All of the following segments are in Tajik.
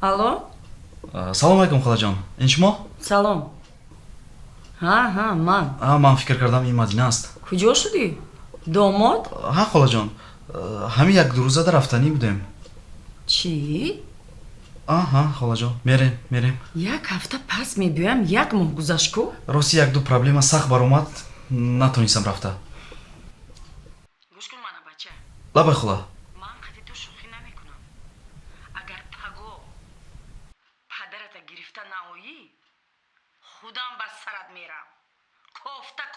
Алло? Салом алейкум халаҷон. Ин шумо? Салом. Ҳа, ман. Ман фикр кардам ин Мадина аст. Куҷо шудӣ? Домод? Ҳа халаҷон. Ҳамин як ду рӯзада рафтанӣ будем. Чӣ? Ҳа халаҷон. Мерем. Як ҳафта пас мебиёям, як моҳ гузашт ку? Рости як ду проблема сахт баромад, натонистам рафта. Гӯш кун мана бача. Лабай хула. Ман қади ту шӯхӣ намекунам. Агар паго падарата гирифта наоӣ, худам ба сарат мерам.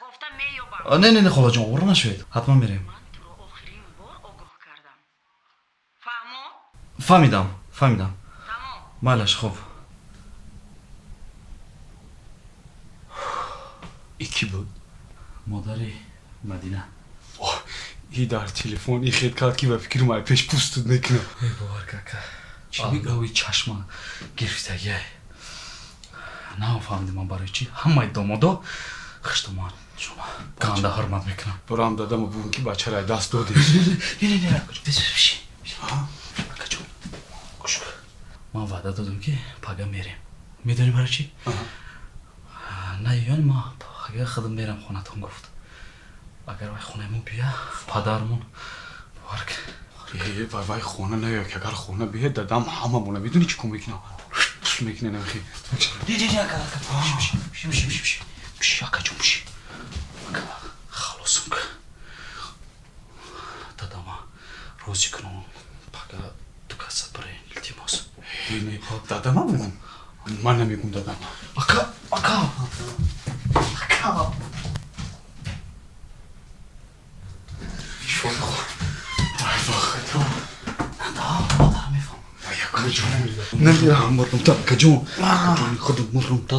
Кофта меёбам. Не халаҷон, овора нашавед. Ҳатман мерем. Ман туро охирин бор огоҳ кардам. Фаҳмо? Фаҳмидам. Тамом. Майлаш, хуб. И ки буд? Модари Мадина. И дар телефон и хел кард ки ба фикри май пеш пустуд мекунам. Эй бовар кака. Чӣ Аллои чашма гирифтагия. Нафаҳмидам ман барои чӣ ҳамаи домодо хиштуман шума ганда ҳурмат мекунам. Борам дадаму бубун ки бачарай даст додем. Не, акаҷон. Гӯш кун. Ман ваъда додам ки пага мерем. Медонӣ барои чӣ? Наён ма пага худам мерам хонатон гуфт. Агар вай хонаамон бия, падармон бовар кун. Вай хона наёяд ки агар хона биёд дадам ҳамамона медонӣ чӣ кор мекунам? Пус мекуне намехи. Не, акаҷон биши. Халосам кун. Дадама розӣ кунам. Пага дукаса барои илтимос. Не, дадама бубун. Ман намегум дадама. Ака. Намирам мурдумта акаҷон. Акаҷони худам мурдумта.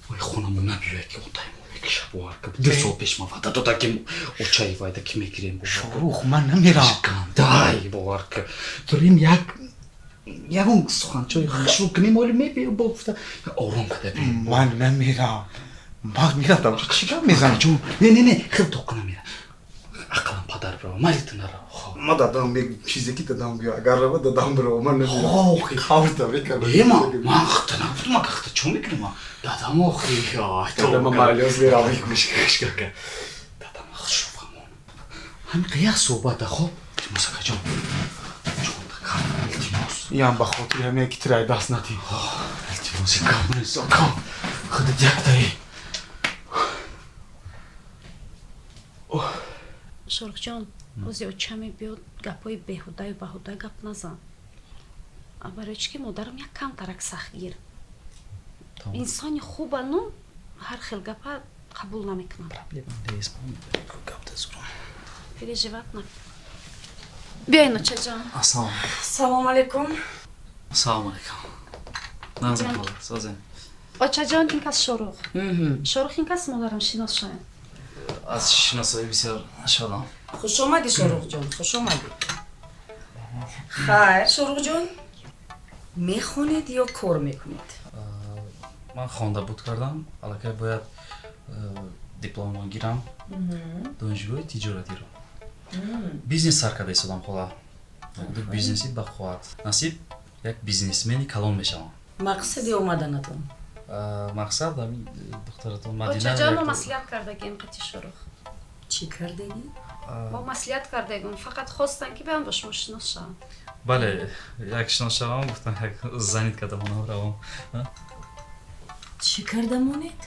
Вай хонамон набиёя ки отаймон мекиша боварка. 2 соат пеш ман ваъда дода ки очаи вайда ки мегирем. Шорух ман намерам. Дай боварка. Дорем ягон суханчои хушрӯ кунем оли мебиё бофта. Ором када бе. Ман намерам. Ман мирафтам чӣ гап мезанӣ? Не, хел тоқ намера. Ақлам падар бирава, мариту нарава. Ман дадам чизе ки дадам биё. Агар рава дадам бирава, ман намерам. Охи. Хавта мекардам. Ман хата нагуфтам, ага хата чо мекунам? Дадам охи. Дадам майлёз мерам. Кушка. Дадам хушруфамон. Ҳамин қияқ суҳбата хоб. Илтимос акаҷон. Илтимос. Ям ба хотири ҳамея ки тирай даст надӣ. Илтимоси камнес акам. Худат якдаи. Шорухҷон, бозё чаме биёд гапҳои беҳудаю баҳуда гап назан. Барои чӣ ки модарам як кам тарак сахтгир. Инсони хубану ҳар хел гапа қабул намекунам. Переживат накун. Биёй ночаҷон. Салом алейкум. Салом алейкум. Назм хола, созем. Очаҷон, ин кас Шорух. Шорух ин кас модарам шинос шуяд. Аз шиносоӣ бисёр шодам. Хуш омадӣ Шорухҷон, хуш омадӣ. Хайр Шорухҷон, мехонед ё кор мекунед? Ман хонда буд кардам, аллакай бояд дипломро гирам. Донишгоҳи тиҷоратиро. Бизнес сар карда истодам хола. Ду бизнеси бахоҳат. Насиб як бизнесмени калон мешавам. Мақсади омаданатон? Мақсад ҳамин духтаратон Мадина. Очаҷон, мо маслиҳат кардагем қати Шорух. Чӣ кардагӣ? мо маслиҳат кардагем, фақат хостан ки биям бо шумо шинос шавам. Бале, як шинос шавам, гуфтам як занит кардамонам равам. Чӣ кардамонед?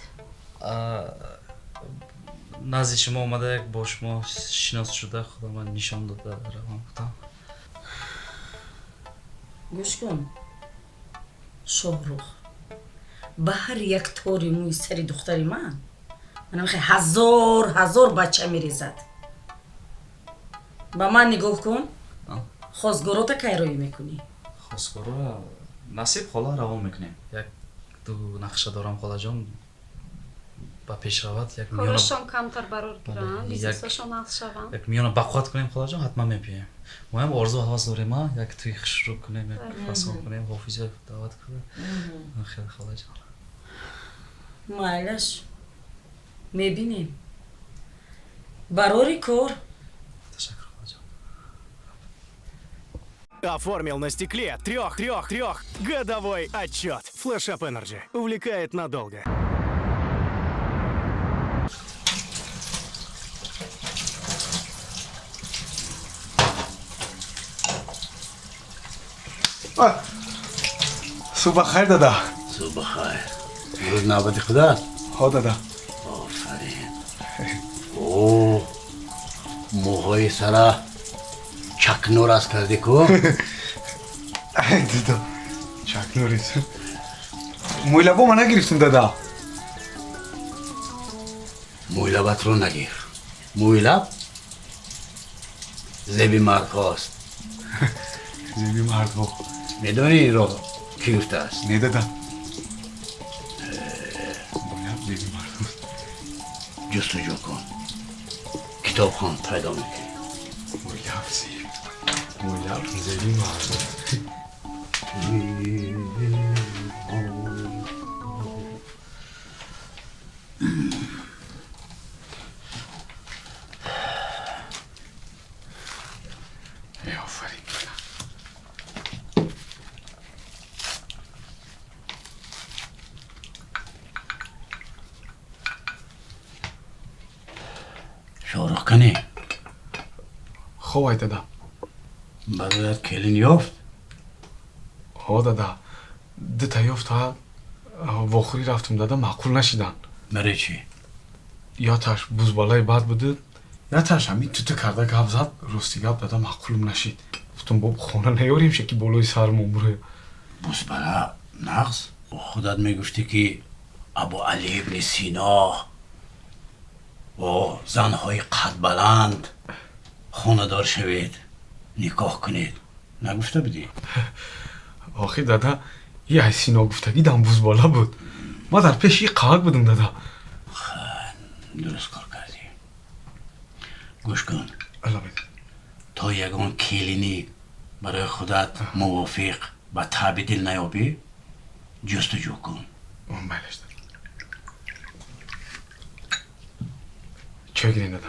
назди шумо омада як бо шумо шинос шуда худаман нишон дода равам гуфтам. гӯш кун Шоҳрух, ба ҳар як тори мӯи сари духтари ман намехоҳ ҳазор бача мерезад. ба ман нигоҳ кун. хостгорота кай роӣ мекунӣ? хостгора насиб хола равон мекунем. Як ду нақша дорам холаҷон. Ба пешравад як корашон камтар барор гиранд, бизнесашон аз шаванд. Як миёна бақувват кунем холаҷон, ҳатман мепием. Мо ҳам орзу ҳавас дорем, як туи хушрӯ кунем, як фасон кунем, ҳофиза даъват кунем. Хеле холаҷон. майлаш мебинем. барори кор. Ташаккур холаҷон. Оформил на стекле трех годовой отчет. Flash Up Energy. Увлекает надолго. صبح خیر دادا. صبح خیر. روز نوبتی خدا؟ ها دادا. آفرین. اوه موهای سرا چکنور از کردی کو؟ دادا چکنوریست. مویلا با من نگیرستون دادا. مویلابت رو نگیر. مویلاب زبی مرکاست. زیبی مرد با. میدونی رو کی گفته است؟ نه دادا. باید زیبی مرد بود. جستجو کن. کتاب خان پیدا میکنی. مویلا زیبی مرد بود. آفرین. شارخ کنی خواه دادا. برایت کلین یافت؟ ها دادا. تا یافت ها واخوری رفتم دادا معقول نشیدن. برای چی؟ یا تاش بوز بالای باد بوده یا تاش همین تو کرده گپ زد راستی گپ دادا معقولم نشید. گفتم باب خونه نیاریم که بالای سرمون بره. بوز بالا نقص؟ خودت میگفتی که ابو علی ابن سینا و زنهای قد بلند خونه دار شوید نکاح کنید نگفته بودی؟ آخی دادا یه ای سینا گفتگی دم بوز بالا بود. ما در پیش یه قاق بودم دادا. درست کار کردی. گوش کن الله بید. تا یگان کلینی برای خودت موافق و تابع دل نیابی جستجو کن. اون بایدش دادا. چه گیرین دادا؟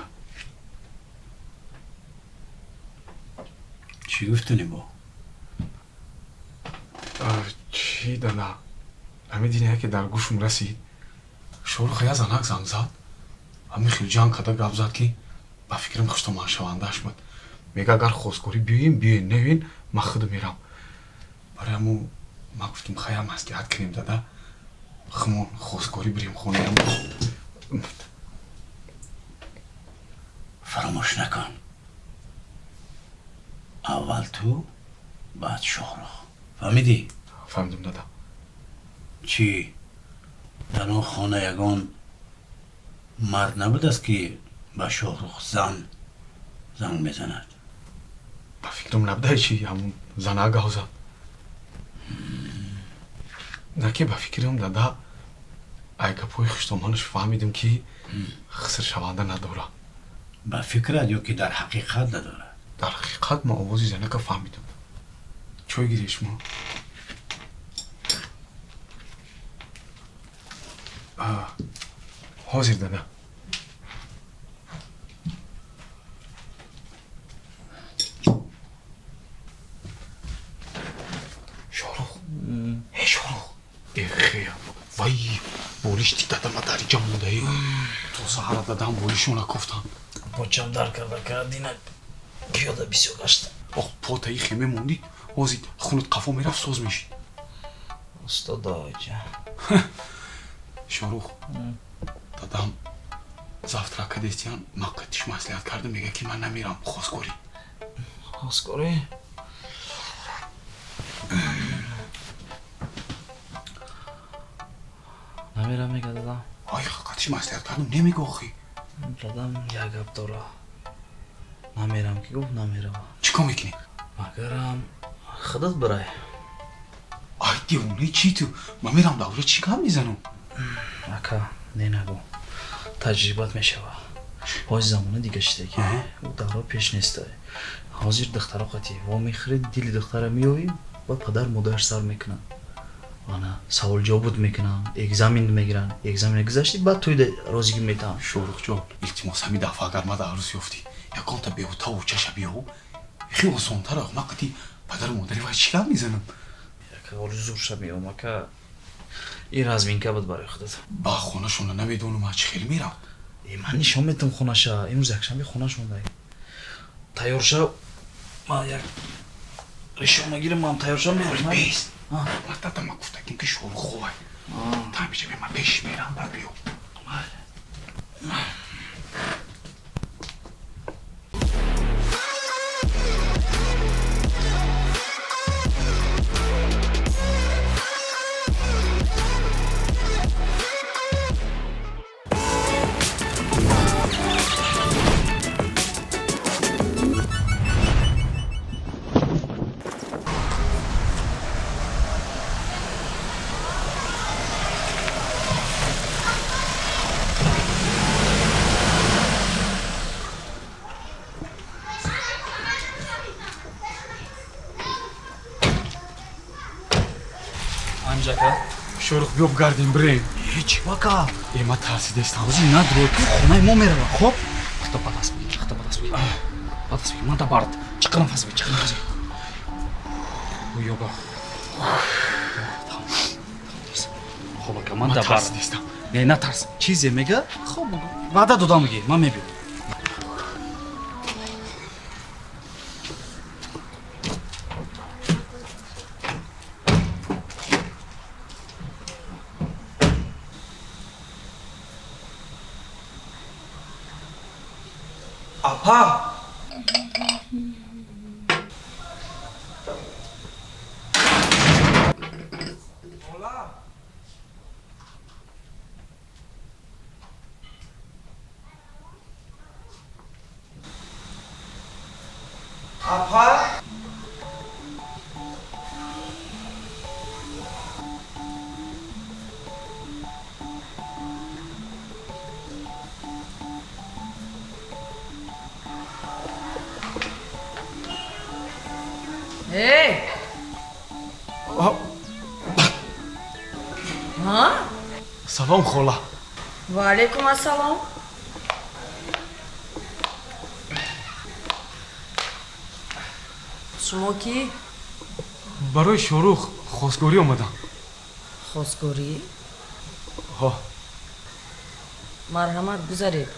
چی گفتنی با؟ چی دادا؟ همه دینه که در گوشم رسید شروع یه زنک زنگ زد. همه خیلی جان کده گپ زد که با فکرم خشتمان شواندهش بود. میگه اگر خوزگوری بیاین نوین من خود میرم. برای همون ما گفتم خیلی مسلحت کنیم دادا. خمون خوزگوری بریم خونه هم. فراموش نکن اول تو بعد شهرخ فهمیدی؟ فهمیدم دادا. چی؟ در اون خانه یگان مرد نبود است که با شهرخ زنگ میزند؟ با فکرم نبوده چی همون زنه گاو زد. نه که با فکرم دادا ای گپوی خشتمانش فهمیدم که خسر شونده نداره. با فکرت یا که در حقیقت نداره؟ در حقیقت ما آوازی زنه که فهمیدم. چای گیریش ما؟ حاضر دادا. شاروخ ای شاروخ ای خیلی وای بولیش دیده ما داری جا مونده ای تو سهر دادم بولیشون کفتم بچم در کرده که دینه پیاده بسیار گشت. آخ پاتایی خیمه موندی آزید خونت قفا میرفت سوز میشی. استاد آجا شاروخ دادم завтра کدیستیان مقدش مسئلیت کرده میگه که من نمیرم خوزگوری. خوزگوری؟ نمیرم میگه دادم. آی قدش مسئلیت کردم نمیگه آخی. دادم یک گپ داره. نمیرم که گفت نمیرم. چیکار میکنی؟ مگرم خودت برای. آی دیونه چی تو؟ من میرم دوره چی کار میزنم؟ اکا نه نگو. تجربت میشوه. باز زمانه دیگه شده که او دوره پیش نیسته. حاضر دختر قطعی و میخرید دل دختر میویم و پدر مادرش سر میکنن. آنا سوال جواب میکنن، اگزمین میگیرن، اگزمین گذشتی بعد توی روزی میتن. شورخ جان التماس همین دفعه اگر ما در عروس یافتی یکان تا بیو تا و چش بیو خیلی آسان‌تر اخمقتی падару модари вай чӣ гап мезанам? Яка орзуша меом ака. ин разминка буд барои худат. ба хонашона намедонам аз чӣ хел мерам. ман нишон метам хонаша. имрӯз якшанбе хонашон дай. Тайёр шав. Ман як ришона гирам, ман тайёр шав мерам. Бес. Мартата ма гуфтагим ки шорух ховай. Та ҳамиҷа мема пеш мерам бар биё. Анҷака. Шорух биё бигардем бирем. Чӣ вака? Ман тарсидастам. Ҳозир надро ки хонаи мо мерава, хоб? Хата падаст бигир, хата падаст бигир. Падаст бигир, ман да бард. Чиқирам фас бигир, чиқирам фас бигир. Ёба. Хоб ака, ман да Ман бард. тарсидастам. Не, натарс. Чизе мега? Хоб, ваъда додам мегӣ, ман мебиём. Апа! Апа! Эй! Салом хола. Ва алейкум ассалом. шумо кӣ? Барои Шорух хостгорӣ омадам. хостгорӣ? Ҳо, марҳамат, гузаред.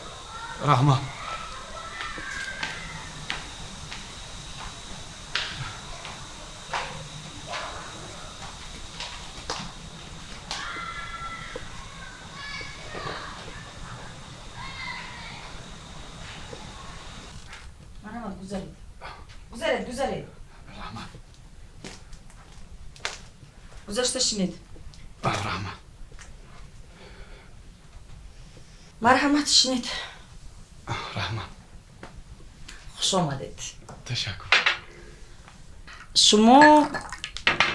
раҳмат. марҳамат, гузаред. Гузаред, гузаред. Раҳмат. гузашта шинед. Раҳмат. марҳамат, шинед. Раҳмат. хуш омадед. Ташаккур. шумо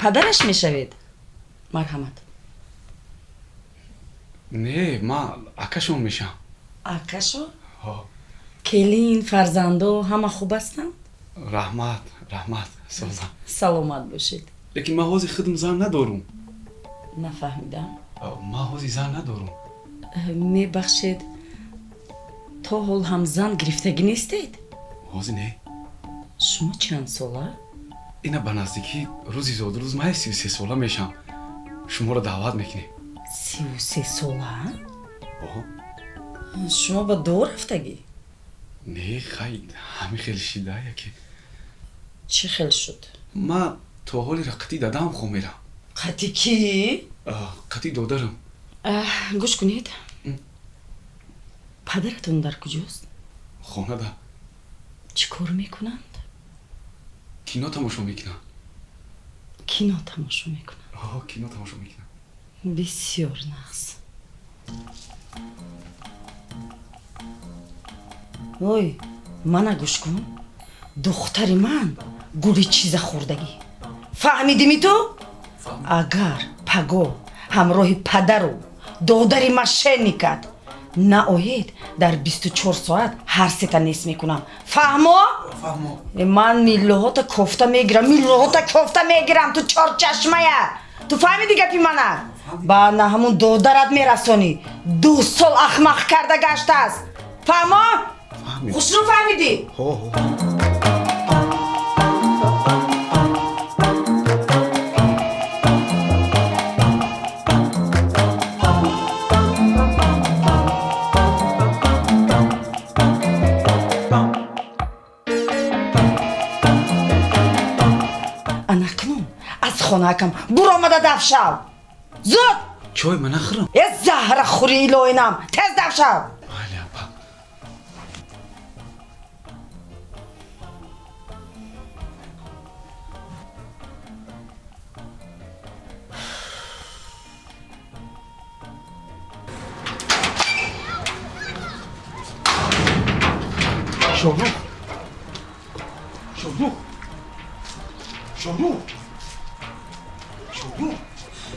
падараш мешавед? марҳамат. Не, ман акашон мешам. акашо? Ҳо. келин, фарзандо ҳама хуб ҳастанд? Раҳмат, раҳмат, созам. саломат бошед. Лекин ман ҳозир худам зан надорум. нафаҳмидам. Ман ҳозир зан надорум. мебахшед, то ҳол ҳам зан гирифтагӣ нестед? Ҳозир не. шумо чанд сола? Ина ба наздикӣ рӯзи зодирӯз ман 33 сола мешам. Шуморо даъват мекунем. 33 сола? Оҳо. шумо ба дуо рафтагӣ? Не, хай, ҳамин хел шидая ки чӣ хел шуд? ман то ҳолира қатӣ дадам хомерам. қатӣ кӣ? қатӣ додарам. гӯш кунед. падаратон дар куҷост? хонада. чӣ кор мекунанд? кино тамошо мекунам. кино тамошо мекунанд? кино тамошо мекунам. бисёр нағз. ой, мана гӯш кун. духтари ман гули чиза хӯрдагӣ. фаҳмидими ту? агар паго ҳамроҳи падару додари мошенникат наоед, дар 24 соат ҳар сета нест мекунам. фаҳмо? фаҳмо. ман миллоҳота кофта мегирам, миллоҳота кофта мегирам. ту чорчашмая. ту фаҳмиди гапи мана? ба на ҳамун додарат мерасонӣ. 2 сол ахмақ карда гаштааст. фаҳмо? хушрӯ фаҳмидӣ? накам. Буромада давшав. Зуд! чой ман нахӯрам. Зahra хури илоинам. Тез давшав. Майли апа. Shohrukh.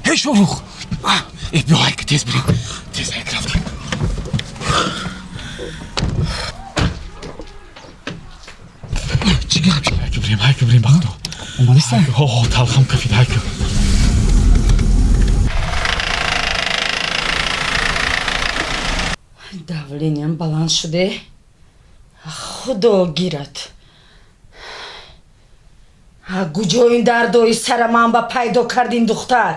Hey Shohrukh. بیا که تیز بریم. تیز رفتیم. چیکار کنیم؟ هایکو بریم بخدا. اومدیستن؟ تلخم کفید هایکو. давлением баланс шуде. Худо гирад. куҷо ин дардои сара ман ба пайдо кардин духтар?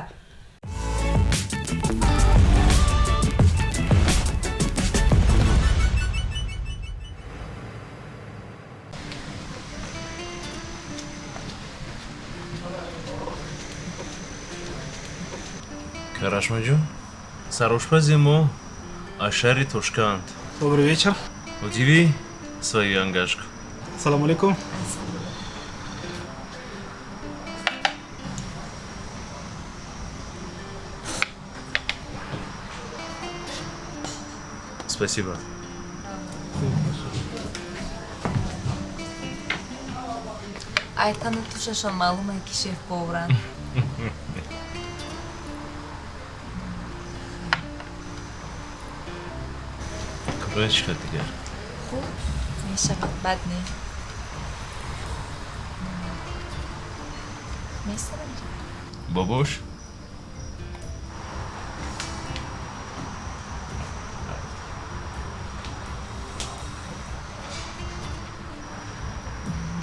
Карашмаҷон, сарошпази мо аз шаҳри Тошканд. Добрый вечер. Удиви свою ангашку. Салам алейкум. Спасибо. Айтаны тушашон маълум е ки шеф-поваранд. Курра чӣ шуд дигар? Хуб мешавад, бад не. Месарам ҷа. Бобош?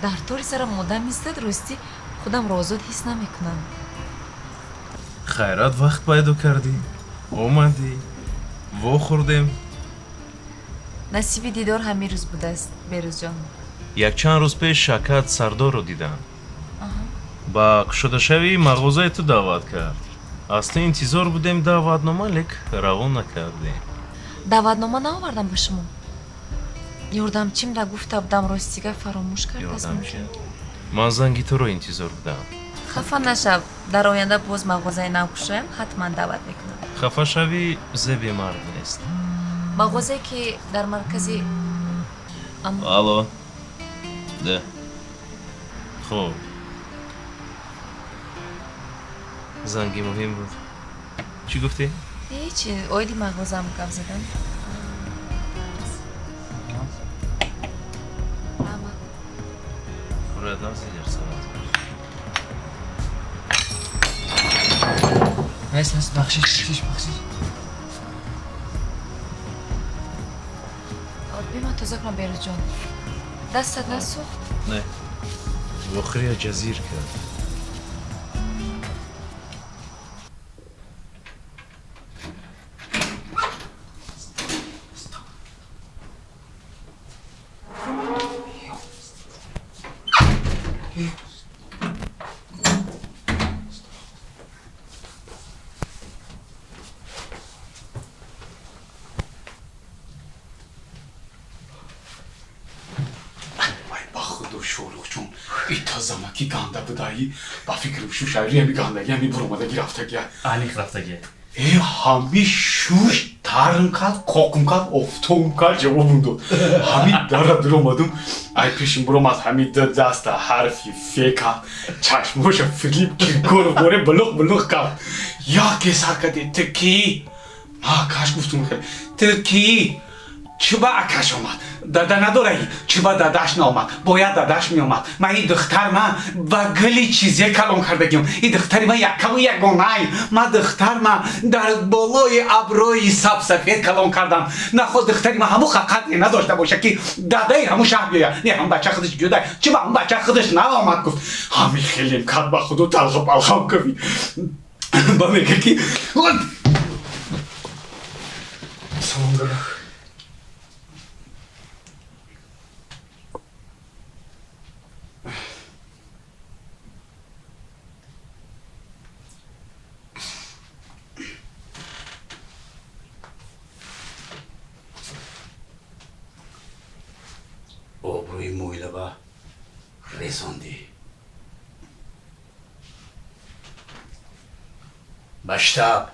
дар тори сарам одам истад ростӣ худамро озод ҳис намекунам. Хайрат вақт пайдо кардӣ, омадӣ, вохӯрдем. насиби дидор ҳамин рӯз будааст, берӯзҷон. Якчанд рӯз пеш Шакат Сардорро дидам. Ба кушодашавии мағозаи ту даъват кард. Аз ту интизор будем даъватнома, лек равон накардем. даъватнома наовардам ба шумо. ёрдамчимда гуфта будам ростига фаромӯш кардааст. Ёрдамчи? Ман занги туро интизор будам. хафа нашав, дар оянда боз мағозаи нав кушоям, ҳатман даъват мекунам. Хафа шавӣ зеби мард нест. мағозае ки дар маркази алло да хуб занги муҳим буд. Чӣ гуфтӣ? ҳечи оиди мағозаам гап задам. Хуррат насидер санат. Нас бахшиш. биман тоза кунам берӯзҷон. дастат насӯхт? Не. вохирия ҷазир кард. Shohrukh ita zamaki ganda budayi ba fikrim shu shahriye mi gandagi mi buromadagi raftagi Aniq raftaga. hami shush tarim kad qoqim kad oftom kad javobundu hami dara buromadim ay peşim buromaz hami dasta harfi feka chashmosha filip kirkor gore buluq kad ya kesakade teki ma kash guftum teki чиба акаш омад дада надораи чиба дадаш наомад бояд дадаш меомад ман ин духтар ман ба гули чизе калон кардагиам ин духтари ман якаву ягонаи ман духтар ман дар болои аброи сабсафед калон кардам нахо духтари ман ҳамун хақатре надошта боша ки дадаи ҳамун шаҳр биёя не ҳамун бача худаш ҷуда чиба ҳамун бача худаш наомад гуфт ҳамин хелем кад ба худу талху палхам кави ба мега ки салом дада ای مویلبا رساندی باشتاب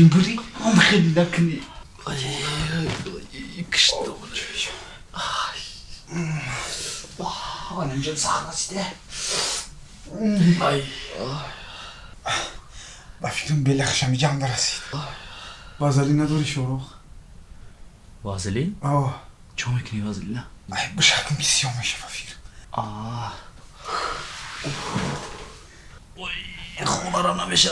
بری هم خیلی نکنی کشتم آنم جل سخت رسیده با فکرم بلخشمی جمع رسید وازلی نداری شروخ وازلین؟ آه چه میکنی وازلین؟ ای بشکم بسیار میشه فکر وای خونه را نمیشه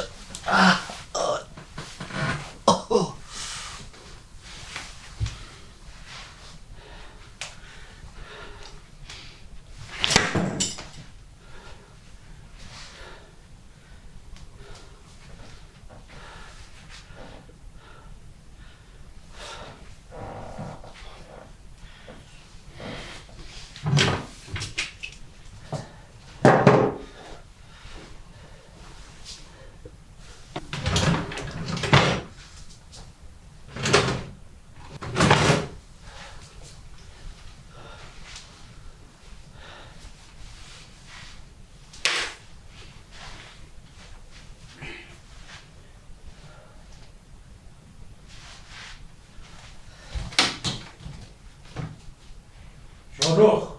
شاروخ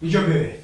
اینجا ببین